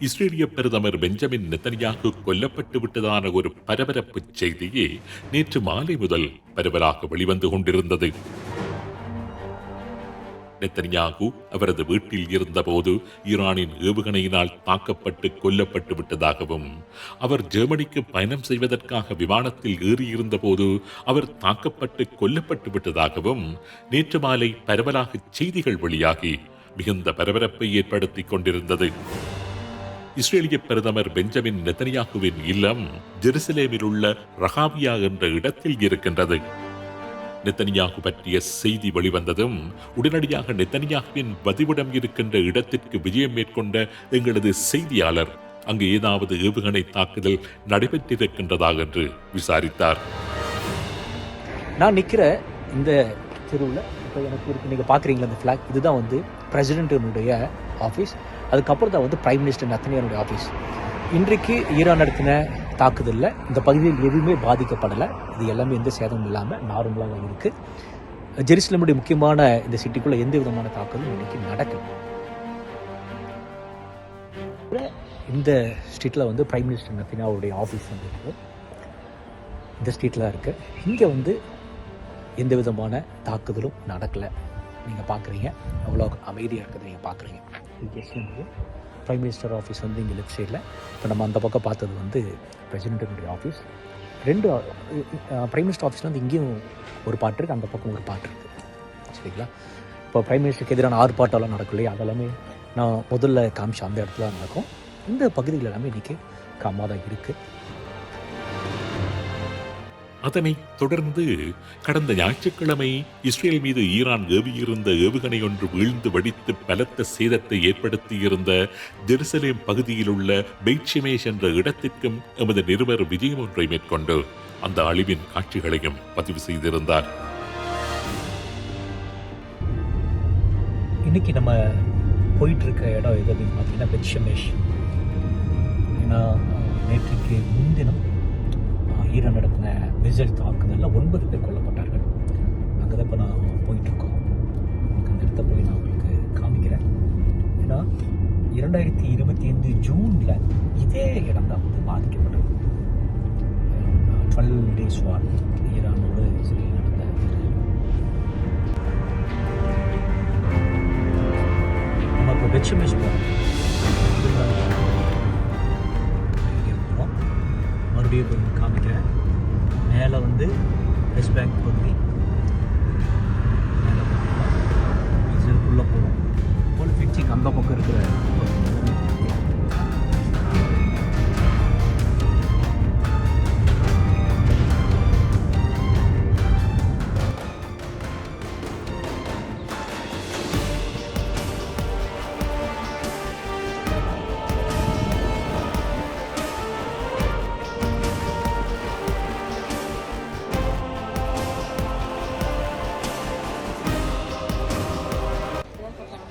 இஸ்ரேலிய பிரதமர் பெஞ்சமின் நெத்தன்யாகு கொல்லப்பட்டு விட்டதான ஒரு பரபரப்பு செய்தியே நேற்று மாலை முதல் பரவலாக வெளிவந்து கொண்டிருந்தது. நெத்தன்யாகு அவரது வீட்டில் இருந்தபோது ஈரானின் ஏவுகணையினால் தாக்கப்பட்டு கொல்லப்பட்டு விட்டதாகவும், அவர் ஜெர்மனிக்கு பயணம் செய்வதற்காக விமானத்தில் ஏறியிருந்த போது அவர் தாக்கப்பட்டு கொல்லப்பட்டு விட்டதாகவும் நேற்று மாலை பரவலாக செய்திகள் வெளியாகி மிகுந்த பரபரப்பை ஏற்படுத்திக் கொண்டிருந்தது. இஸ்ரேலிய பிரதமர் பெஞ்சமின் நெத்தன்யாகுவின் இல்லம் ஜெருசலேமில் உள்ள ரஹாவியா என்ற இடத்தில் இருக்கின்றது. நெத்தன்யாகு பற்றிய செய்தி வெளிவந்ததும் உடனடியாக நெத்தன்யாகுவின் வதிவிடம் இருக்கின்ற இடத்திற்கு விஜயம் மேற்கொண்ட எங்களது செய்தியாளர் அங்கு ஏதாவது ஏவுகணை தாக்குதல் நடைபெற்றிருக்கின்றதா என்று விசாரித்தார். நான் நிற்கிற இந்த தெருவில் இப்போ எனக்கு இருக்கு, நீங்கள் பார்க்குறீங்களா அந்த ஃப்ளாக், இதுதான் வந்து பிரசிடென்ட்டினுடைய ஆஃபீஸ். அதுக்கப்புறம் தான் வந்து பிரைம் மினிஸ்டர் நெத்தன்யாகுடைய ஆஃபீஸ். இன்றைக்கு ஈரான் நடத்தின தாக்குதலில் இந்த பகுதியில் எதுவுமே பாதிக்கப்படலை. இது எல்லாமே எந்த சேதமும் இல்லாமல் நார்மலாக இருக்குது. ஜெருசலேமுடைய முக்கியமான இந்த சிட்டிக்குள்ளே எந்த விதமான தாக்குதலும் இன்றைக்கி நடக்கல. இந்த ஸ்ட்ரீட்டில் வந்து பிரைம் மினிஸ்டர் நெத்தன்யாகுடைய ஆஃபீஸ் வந்து இருக்குது. இந்த ஸ்ட்ரீட்டில் இருக்குது. இங்கே வந்து எந்த விதமான தாக்குதலும் நடக்கலை. நீங்கள் பார்க்குறீங்க அவ்வளோ அமைதியாக இருக்குது. நீங்கள் பார்க்குறீங்க பிரைம் மினிஸ்டர் ஆஃபீஸ் வந்து இங்கே லெஃப்ட் சைடில். இப்போ நம்ம அந்த பக்கம் பார்த்தது வந்து பிரசிடென்ட்டினுடைய ஆஃபீஸ். ரெண்டு பிரைம் மினிஸ்டர் ஆஃபீஸில் வந்து இங்கேயும் ஒரு பாட்டு இருக்குது, அந்த பக்கம் ஒரு பாட்டு இருக்குது. சரிங்களா? இப்போ பிரைம் மினிஸ்டருக்கு எதிரான ஆர்ப்பாட்டம்லாம் நடக்கும் இல்லையா, அதெல்லாமே நான் முதல்ல காமிச்ச அந்த இடத்துல நடக்கும். இந்த பகுதிகள் எல்லாமே இன்றைக்கி காமாக இருக்குது. அதனைத் தொடர்ந்து கடந்த ஞாயிற்றுக்கிழமை இஸ்ரேல் மீது ஈரான் ஏவியிருந்த ஏவுகணை ஒன்று வீழ்ந்து வெடித்து பலத்த சேதத்தை ஏற்படுத்தியிருந்த ஜெருசலேம் பகுதியில் உள்ள பெய்ட் ஷெமேஷ் என்ற இடத்திற்கும் எமது நிருபர் விஜயம் ஒன்றை மேற்கொண்டு அந்த அழிவின் காட்சிகளையும் பதிவு செய்திருந்தார். இன்னைக்கு நம்ம போயிட்டு இருக்க இடம் எது அப்படின்னு பார்த்தீங்கன்னா பெய்ட் ஷெமேஷ். ஏன்னா நேற்றுக்கு முன்தினம் ஈரான் நடத்தின மிசைல் தாக்குதலில் 9 பேர் கொல்லப்பட்டார்கள். அங்கே தான் இப்போ நான் போயிட்டுருக்கோம். உங்களுக்கு அந்த இடத்த போய் நான் உங்களுக்கு காமிக்கிறேன். ஏன்னா 2025 ஜூனில் இதே இடம் தான் வந்து பாதிக்கப்பட்டது. 12 days வார் ஈரானோடு இஸ்ரேல் நடந்த. நம்ம இப்போ பெய்ட் ஷெமேஷ் போகிறோம். மறுபடியும் காமிக்கிறேன். மேலே வந்து வெஸ்ட் பேங்க் பகுதி, மேலே பார்த்தீங்கன்னா உள்ளே போகும் போல் ஃபிட்சிங் அந்த பக்கம் இருக்கிற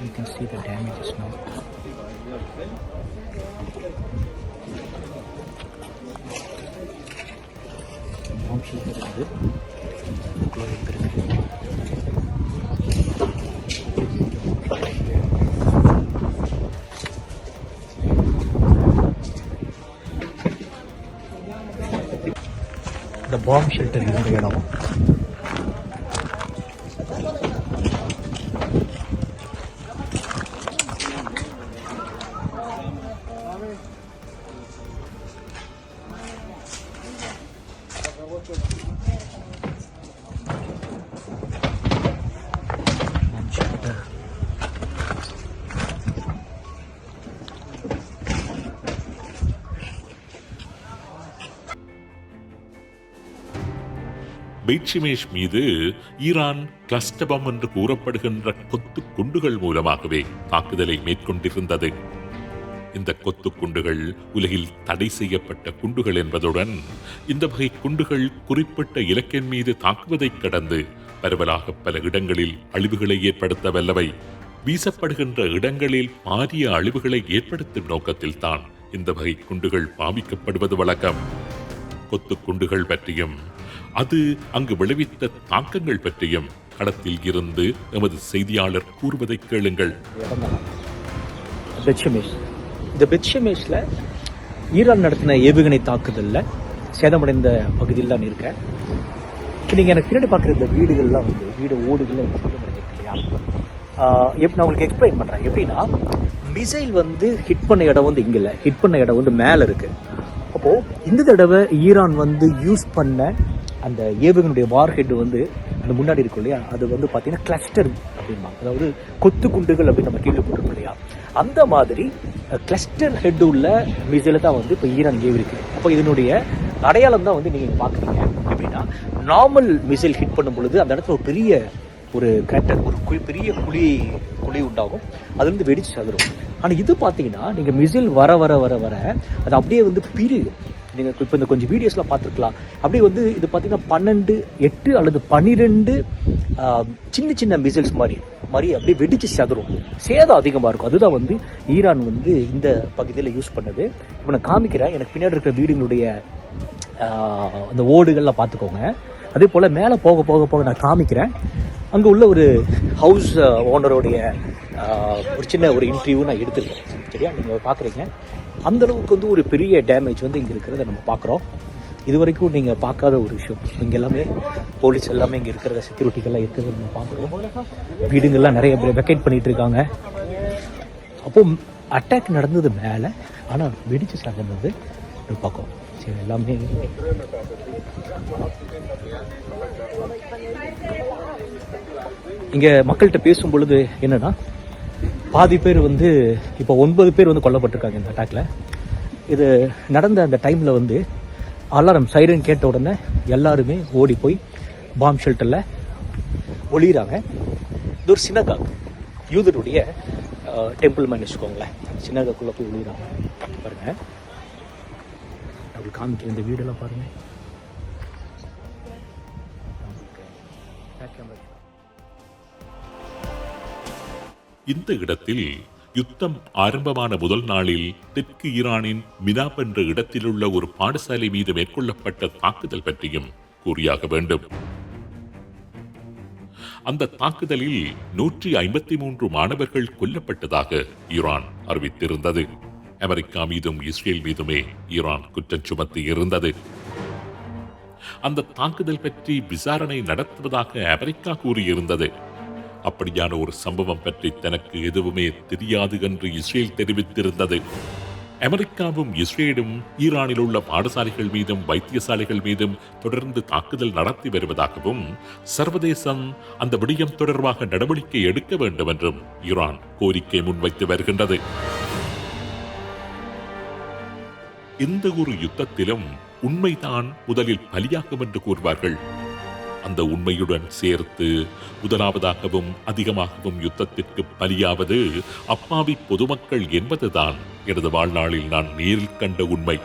you can see the damages now. Bomb shelter is the bomb shelter is here now. Beit Shemesh மீது ஈரான் கிளஸ்டர் பாம் என்று கூறப்படுகின்ற கொத்து குண்டுகள் மூலமாகவே தாக்குதலை மேற்கொண்டிருந்தது. இந்த கொத்து குண்டுகள் உலகில் தடை செய்யப்பட்ட குண்டுகள் என்பதுடன் இந்த வகை குண்டுகள் குறிப்பிட்ட இலக்கின் மீது தாக்குவதை கடந்து பரவலாக பல இடங்களில் அழிவுகளை ஏற்படுத்த வல்லவை. வீசப்படுகின்ற இடங்களில் பாரிய அழிவுகளை ஏற்படுத்தும் நோக்கத்தில் தான் இந்த வகை குண்டுகள் பாவிக்கப்படுவது வழக்கம். கொத்து குண்டுகள் பற்றியும் அது அங்கு விளைவித்த தாக்கங்கள் பற்றியும் களத்தில் இருந்து எமது செய்தியாளர் கூறுவதை கேளுங்கள். இந்த பெத்ஷெமேஷில் ஈரான் நடத்தின ஏவுகணை தாக்குதலில் சேதமடைந்த பகுதியில் தான் இருக்கேன். இப்போ நீங்கள் எனக்கு பின்னாடி பார்க்குற இந்த வீடுகள்லாம் வந்து வீடு ஓடுகள்லாம் சேதமடைஞ்சிருக்கு இல்லையா? நான் உங்களுக்கு எக்ஸ்பிளைன் பண்ணுறேன். எப்படின்னா மிசைல் வந்து ஹிட் பண்ண இடம் வந்து இங்கே இல்லை, ஹிட் பண்ண இடம் வந்து மேலே இருக்குது. அப்போது இந்த தடவை ஈரான் வந்து யூஸ் பண்ண அந்த ஏவுகணையுடைய வார்ஹெட் வந்து அந்த முன்னாடி இருக்கும் இல்லையா, அது வந்து பார்த்தீங்கன்னா கிளஸ்டர் அப்படிம்பாங்க. அதாவது கொத்து குண்டுகள் அப்படின்னு நம்ம கேள்விப்பட்டிருக்கோம் இல்லையா, அந்த மாதிரி கிளஸ்டர் ஹெட் உள்ள மிசைலை தான் வந்து இப்போ ஈரான் ஏவிருக்கு. அப்போ இதனுடைய அடையாளம் தான் வந்து நீங்கள் பார்க்குறீங்க. எப்படின்னா நார்மல் மிசைல் ஹிட் பண்ணும் பொழுது அந்த இடத்துல ஒரு பெரிய கிராட்டர், பெரிய குழி உண்டாகும், அது வந்து வெடிச்சு சதுரும். ஆனால் இது பார்த்தீங்கன்னா நீங்கள் மிசைல் வர வர வர வர அது அப்படியே வந்து பிரியும். நீங்கள் இப்போ இந்த கொஞ்சம் வீடியோஸ்லாம் பார்த்துருக்கலாம். அப்படியே வந்து இது பார்த்தீங்கன்னா 8 அல்லது 12 சின்ன சின்ன மிசைல்ஸ் மாதிரி அப்படியே வெடிச்சு சதுரும். சேதம் அதிகமாக இருக்கும். அதுதான் வந்து ஈரான் வந்து இந்த பகுதியில் யூஸ் பண்ணது. இப்போ நான் காமிக்கிறேன். எனக்கு பின்னாடி இருக்கிற வீடுகளுடைய அந்த ஓடுகள்லாம் பார்த்துக்கோங்க. அதே போல் மேலே போக போக போக நான் காமிக்கிறேன். அங்கே உள்ள ஒரு ஹவுஸ் ஓனருடைய ஒரு சின்ன இன்டர்வியூ நான் எடுத்துருக்கேன். சரியா, நீங்கள் பார்க்குறீங்க. அந்தளவுக்கு வந்து ஒரு பெரிய டேமேஜ் வந்து இங்கே இருக்கிறத நம்ம பார்க்குறோம். இது வரைக்கும் நீங்கள் பார்க்காத ஒரு விஷயம். இங்கே எல்லாமே போலீஸ் எல்லாமே இங்கே இருக்கிற செக்யூரிட்டிகள்லாம் இருக்கிறத நம்ம பார்க்குறோம். வீடுங்கள்லாம் நிறைய பேர் வெக்கேட் பண்ணிகிட்டு இருக்காங்க. அப்போது அட்டாக் நடந்தது மேலே, ஆனால் வெடிச்சு சார்ந்தது பார்க்கும். சரி, எல்லாமே இங்கே மக்கள்கிட்ட பேசும் பொழுது என்னன்னா, பாதி பேர் வந்து இப்போ 9 பேர் வந்து கொல்லப்பட்டிருக்காங்க இந்த அட்டாக்ல. இது நடந்த அந்த டைமில் வந்து அலாரம் சைரன் கேட்ட உடனே எல்லாருமே ஓடி போய் பாம் ஷெல்டரில் ஒளிகிறாங்க. இது ஒரு சினகாக், யூதருடைய டெம்பிள் மாதிரி வச்சுக்கோங்களேன். சினகாக்குள்ளே போய் ஒளிகிறாங்க. பாருங்கள், அப்படி காமிக்க இந்த வீடெல்லாம் பாருங்கள். இந்த இடத்தில் யுத்தம் ஆரம்பமான முதல் நாளில் தெற்கு ஈரானின் மினாப் என்ற இடத்திலுள்ள ஒரு பாடசாலை மீது மேற்கொள்ளப்பட்ட தாக்குதல் பற்றியும் கூறியாக வேண்டும். அந்த தாக்குதலில் 153 மாணவர்கள் கொல்லப்பட்டதாக ஈரான் அறிவித்திருந்தது. அமெரிக்கா மீதும் இஸ்ரேல் மீதுமே ஈரான் குற்றம் சுமத்தி இருந்தது. அந்த தாக்குதல் பற்றி விசாரணை நடத்துவதாக அமெரிக்கா கூறியிருந்தது. அப்படியான ஒரு சம்பவம் பற்றி தனக்கு எதுவுமே தெரியாது என்று இஸ்ரேல் தெரிவித்திருந்தது. அமெரிக்காவும் இஸ்ரேலும் ஈரானில் உள்ள பாடசாலைகள் மீதும் வைத்தியசாலைகள் மீதும் தொடர்ந்து தாக்குதல் நடத்தி வருவதாகவும் சர்வதேசம் அந்த விடயம் தொடர்பாக நடவடிக்கை எடுக்க வேண்டும் என்றும் ஈரான் கோரிக்கை முன்வைத்து வருகின்றது. எந்த ஒரு யுத்தத்திலும் உண்மைதான் முதலில் பலியாகும் என்று கூறுவார்கள். அந்த உண்மையுடன் சேர்த்து முதலாவதாகவும் அதிகமாகவும் யுத்தத்திற்கு பலியாவது அப்பாவி பொதுமக்கள் என்பதுதான் எனது வாழ்நாளில் நான் நேரில் கண்ட உண்மை.